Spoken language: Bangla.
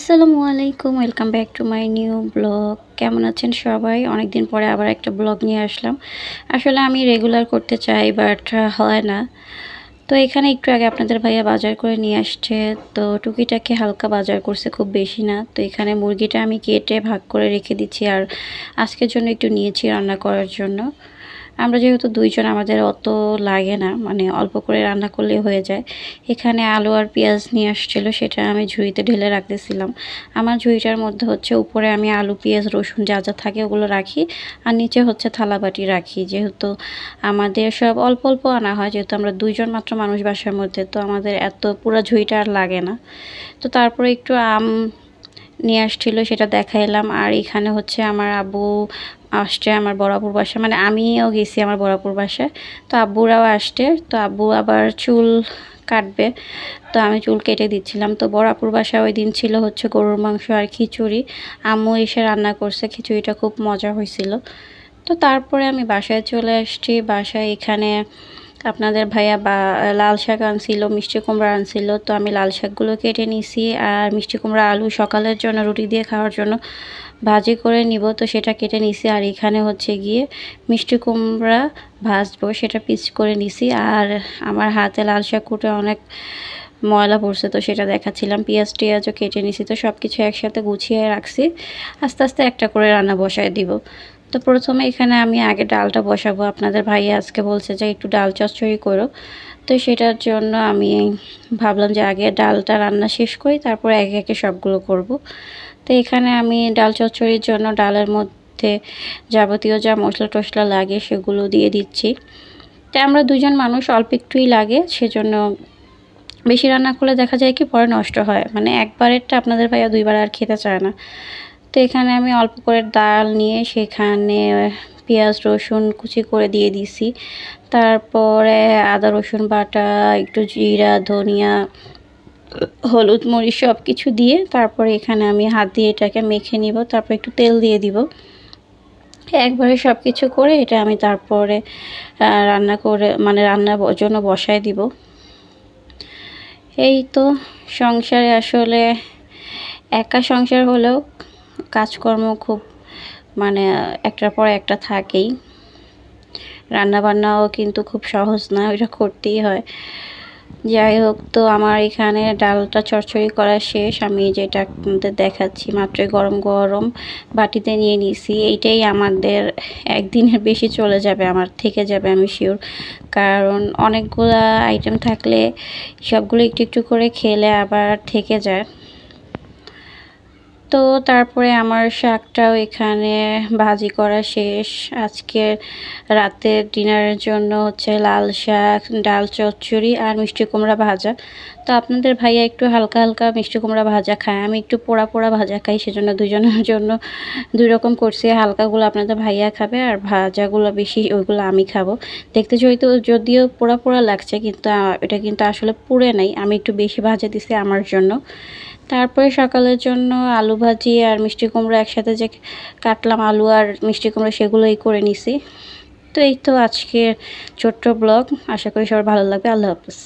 আসসালামু আলাইকুম, welcome back to my new blog. কেমন আছেন সবাই? অনেক দিন পরে আবার একটা ব্লগ নিয়ে আসলাম। আসলে আমি রেগুলার করতে চাই, বাট হয় না। তো এখানে একটু আগে আপনাদের ভাইয়া বাজার করে নিয়ে আসছে। তো টুকিটাকি হালকা বাজার করছে, খুব বেশি না। তো এখানে মুরগিটা আমি কেটে ভাগ করে রেখে দিচ্ছি, আর আজকের জন্য একটু নিয়েছি রান্না করার জন্য। আমরা যেহেতু দুইজন, আমাদের অত লাগে না, মানে অল্প করে রান্না করলেই হয়ে যায়। এখানে আলু আর পেঁয়াজ নিয়ে আসছিলো, সেটা আমি ঝুড়িতে ঢেলে রাখতেছিলাম। আমার ঝুড়িটার মধ্যে হচ্ছে উপরে আমি আলু পেঁয়াজ রসুন যা যা থাকে ওগুলো রাখি, আর নিচে হচ্ছে থালাবাটি রাখি। যেহেতু আমাদের সব অল্প অল্প আনা হয়, যেহেতু আমরা দুইজন মাত্র মানুষ বাসার মধ্যে, তো আমাদের এত পুরো ঝুড়িটা আর লাগে না। তো তারপরে একটু আম নিয়ে আসছিলো, সেটা দেখাইলাম। আর এখানে হচ্ছে আমার আব্বু আসছে আমার বড়াপুর বাসায়, মানে আমিও গেছি আমার বড়াপুর বাসায়। তো আব্বুরাও আসছে, তো আব্বু আবার চুল কাটবে, তো আমি চুল কেটে দিচ্ছিলাম। তো বড়াপুর বাসায় ওই দিন ছিল হচ্ছে গরুর মাংস আর খিচুড়ি। আম্মু এসে রান্না করছে, খিচুড়িটা খুব মজা হয়েছিল। তো তারপরে আমি বাসায় চলে আসছি। বাসায় এখানে আপনাদের ভাইয়া লাল শাক আনছিল, মিষ্টি কুমড়া আনছিল। তো আমি লাল শাকগুলো কেটে নিছি, আর মিষ্টি কুমড়া আলু সকালের জন্য রুটি দিয়ে খাওয়ার জন্য ভাজি করে নিব, তো সেটা কেটে নিছি। আর এখানে হচ্ছে গিয়ে মিষ্টি কুমড়া ভাজবো, সেটা পিস করে নিছি। আর আমার হাতে লাল শাক কুটে অনেক ময়লা পড়ছে, তো সেটা দেখাচ্ছিলাম। পেঁয়াজ টেয়াজও কেটে নিছি, তো সব কিছু একসাথে গুছিয়ে রাখছি। আস্তে আস্তে একটা করে রান্না বসায় দিব। তো প্রথমে এখানে আমি আগে ডালটা বসাবো। আপনাদের ভাইয়া আজকে বলছে যে একটু ডাল চচ্চড়ি করো, তো সেটার জন্য আমি ভাবলাম যে আগে ডালটা রান্না শেষ করি, তারপর একে একে সবগুলো করব। তো এখানে আমি ডাল চচ্চড়ির জন্য ডালের মধ্যে যাবতীয় যা মশলা টশলা লাগে সেগুলো দিয়ে দিচ্ছি। তো আমরা দুজন মানুষ, অল্প একটুই লাগে, সেজন্য বেশি রান্না করলে দেখা যায় কি পরে নষ্ট হয়, মানে একবারেরটা আপনাদের ভাইয়া দুইবার আর খেতে চায় না। তো এখানে আমি অল্প করে ডাল নিয়ে সেখানে পেঁয়াজ রসুন কুচি করে দিয়ে দিছি। তারপরে আদা রসুন বাটা, একটু জিরা ধনিয়া হলুদ মরিচ সব কিছু দিয়ে তারপরে এখানে আমি হাত দিয়ে এটাকে মেখে নিব। তারপর একটু তেল দিয়ে দিব। একবারে সব কিছু করে এটা আমি তারপরে রান্না করে, মানে রান্নার জন্য বসায় দিব। এই তো সংসারে আসলে একা সংসার হলেও কাজকর্ম খুব, মানে একটার পর একটা থাকেই। রান্নাবান্নাও কিন্তু খুব সহজ না, ওইটা করতেই হয়। যাই হোক, তো আমার এখানে ডালটা চচ্চড়ি করা শেষ। আমি যেটা আপনাদের দেখাচ্ছি মাত্রই গরম গরম বাটিতে নিয়ে নিছি। এইটাই আমাদের একদিনের বেশি চলে যাবে, আমার থেকে যাবে আমি শিওর। কারণ অনেকগুলা আইটেম থাকলে সবগুলো একটু একটু করে খেলে আবার থেকে যায়। তো তারপরে আমার শাকটাও এখানে ভাজি করা শেষ। আজকে রাতের ডিনারের জন্য হচ্ছে লাল শাক, ডাল চচ্চড়ি আর মিষ্টি কুমড়া ভাজা। তো আপনাদের ভাইয়া একটু হালকা হালকা মিষ্টি কুমড়া ভাজা খায়, আমি একটু পোড়া পোড়া ভাজা খাই, সেজন্য দুজনের জন্য দুই রকম করছি। হালকাগুলো আপনাদের ভাইয়া খাবে, আর ভাজাগুলো বেশি ওইগুলো আমি খাবো। দেখতে যদিও পোড়া পোড়া লাগছে, কিন্তু এটা কিন্তু আসলে পুড়ে নাই, আমি একটু বেশি ভাজা দিছি আমার জন্য। তারপরে সকালের জন্য আলু ভাজি আর মিষ্টি কুমড়া একসাথে যে কাটলাম, আলু আর মিষ্টি কুমড়া সেগুলোই করে নিছি। তো এই তো আজকের ছোট্ট ব্লগ, আশা করি সবার ভালো লাগবে। আল্লাহ হাফেজ।